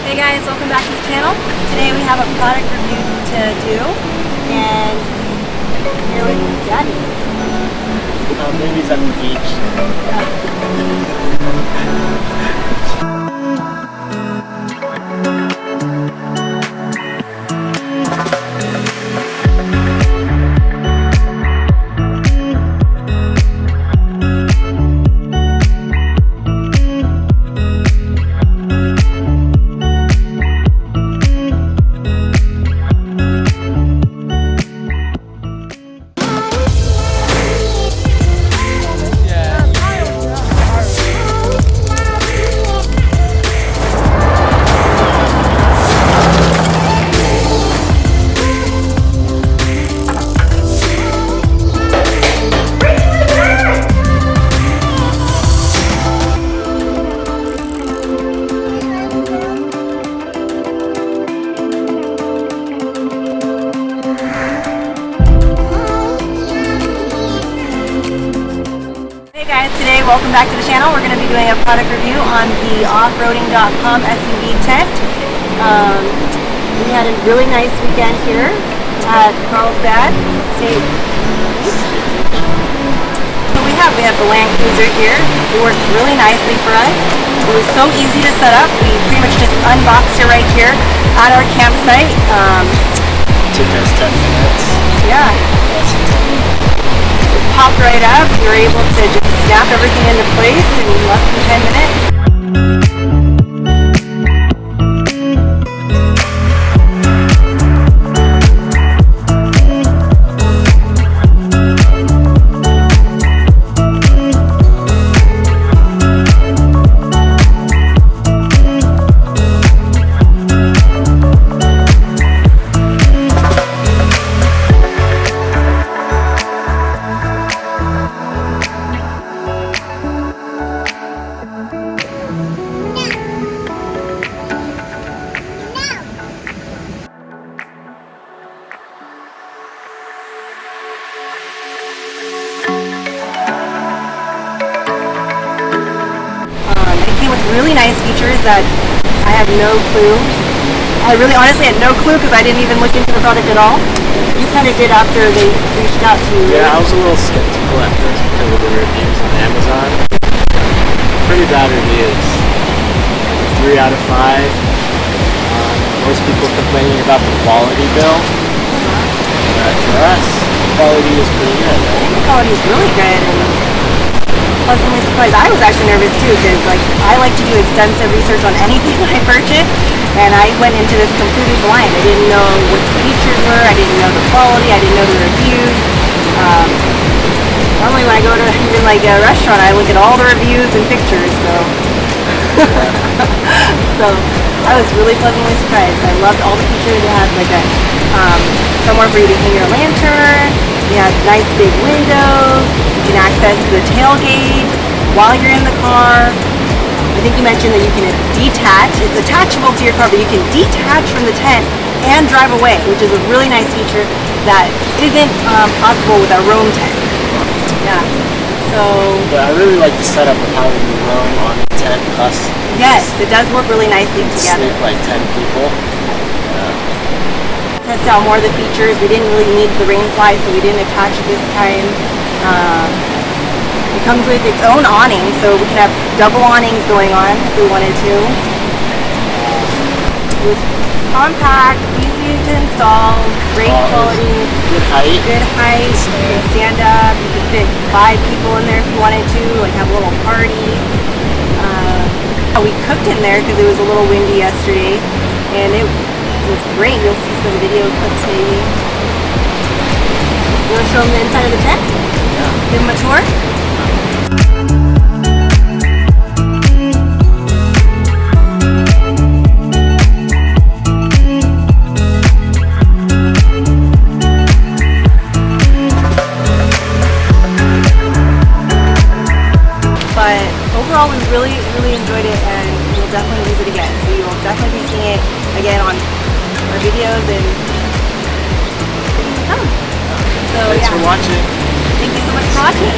Hey guys, welcome back to the channel. Today we have a product review to do, and here with Daddy. Maybe he's at the beach. Today, welcome back to the channel. We're going to be doing a product review on the Offroading.com SUV tent. We had a really nice weekend here at Carlsbad State. So we have the Land Cruiser here. It worked really nicely for us. It was so easy to set up. We pretty much just unboxed it right here at our campsite. Took us 10 minutes. Yeah. Popped right up. You're able to just snap everything into place in less than 10 minutes. With really nice features that I have no clue. I really honestly had no clue because I didn't even look into the product at all. You kind of did after they reached out to you. Yeah, I was a little skeptical at first because of the reviews on Amazon. Pretty bad reviews. 3 out of 5. Most people complaining about the quality bill. But for us, the quality is pretty good. I think the quality is really good. And pleasantly surprised. I was actually nervous too because I like to do extensive research on anything I purchase, and I went into this completely blind. I didn't know what the features were, I didn't know the quality, I didn't know the reviews. Normally when I go to even like a restaurant, I look at all the reviews and pictures, so so I was really pleasantly surprised. I loved all the features. It had like a somewhere for you to hang your lantern. You have nice big windows. You can access the tailgate while you're in the car. I think you mentioned that you can detach. It's attachable to your car, but you can detach from the tent and drive away, which is a really nice feature that isn't possible with our roam tent. Yeah. So. But I really like the setup of having the roam on the tent plus. Yes, it does work really nicely together. Sleep like 10 people. Test out more of the features. We didn't really need the rain fly, so we didn't attach it this time. It comes with its own awning, so we can have double awnings going on if we wanted to. It was compact, easy to install, great quality, good height. Good height. You can stand up. You can fit 5 people in there if you wanted to, like have a little party. We cooked in there because it was a little windy yesterday, and it was great. You'll see some video clips maybe. You want to show them the inside of the tent? Yeah. Give them a tour? But overall, we really enjoyed it, and we'll definitely use it again. So you will definitely be seeing it again on our videos and things to come. So Thanks for watching. Thank you so much for watching.